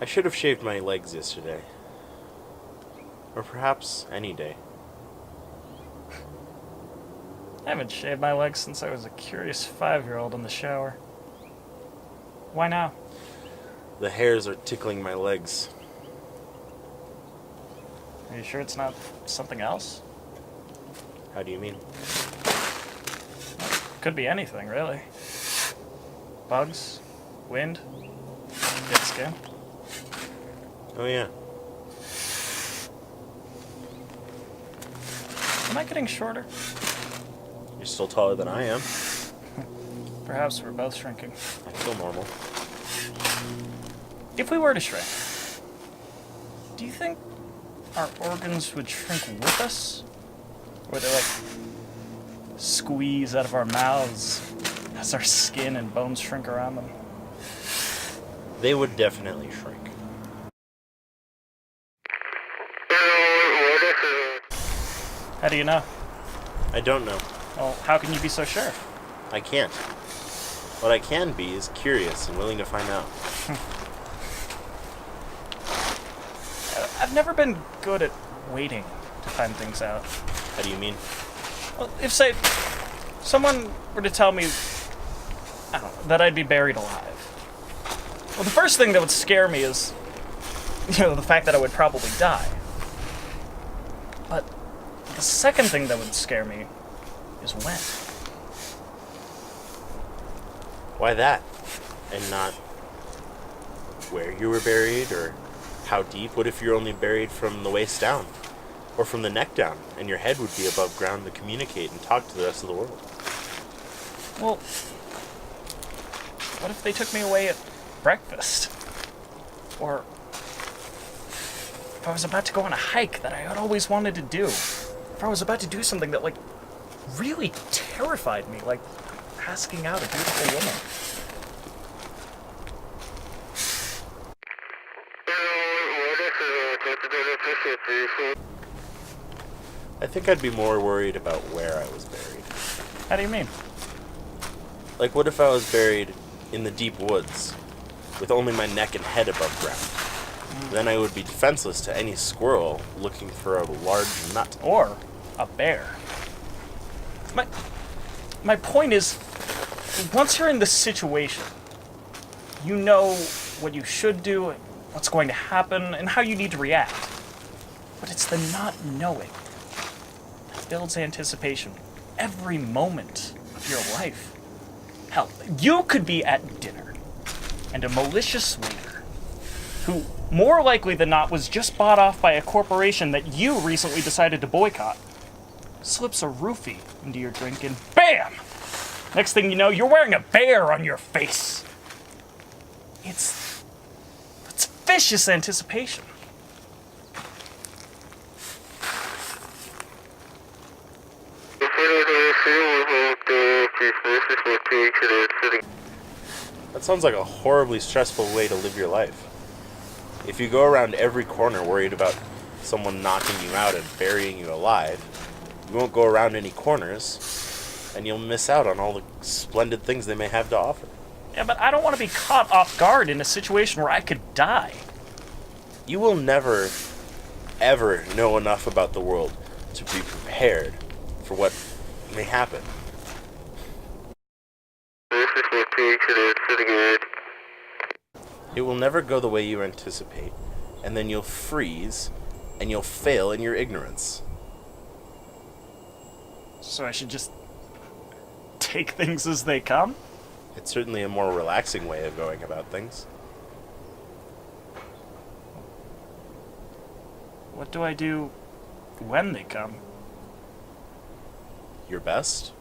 should have shaved my legs yesterday. Or perhaps any day. I haven't shaved my legs since I was a curious 5-year-old in the shower. Why now? The hairs are tickling my legs. Are you sure it's not something else? How do you mean? Could be anything, really. Bugs, wind, dead skin. Oh yeah. Am I getting shorter? You're still taller than I am. Perhaps we're both shrinking. I feel normal. If we were to shrink, do you think our organs would shrink with us? Or would they, like, squeeze out of our mouths as our skin and bones shrink around them? They would definitely shrink. How do you know? I don't know. Well, how can you be so sure? I can't. What I can be is curious and willing to find out. I've never been good at waiting to find things out. How do you mean? Well, if, say, someone were to tell me, I don't know, that I'd be buried alive. Well, the first thing that would scare me is, the fact that I would probably die. But the second thing that would scare me is when. Why that? And not where you were buried or how deep? What if you're only buried from the waist down? Or from the neck down, and your head would be above ground to communicate and talk to the rest of the world? Well, what if they took me away at breakfast? Or if I was about to go on a hike that I had always wanted to do? If I was about to do something that, really terrified me, like asking out a beautiful woman? I think I'd be more worried about where I was buried. How do you mean? Like, what if I was buried in the deep woods, with only my neck and head above ground? Then I would be defenseless to any squirrel looking for a large nut. Or a bear. My point is, once you're in this situation, you know what you should do, what's going to happen, and how you need to react. But it's the not knowing that builds anticipation every moment of your life. Hell, you could be at dinner, and a malicious waiter, who more likely than not was just bought off by a corporation that you recently decided to boycott, slips a roofie into your drink and BAM! Next thing you know, you're wearing a bear on your face. It's vicious anticipation. That sounds like a horribly stressful way to live your life. If you go around every corner worried about someone knocking you out and burying you alive, you won't go around any corners, and you'll miss out on all the splendid things they may have to offer. Yeah, but I don't want to be caught off guard in a situation where I could die. You will never, ever know enough about the world to be prepared for what may happen. It will never go the way you anticipate, and then you'll freeze, and you'll fail in your ignorance. So I should just take things as they come? It's certainly a more relaxing way of going about things. What do I do when they come? Your best?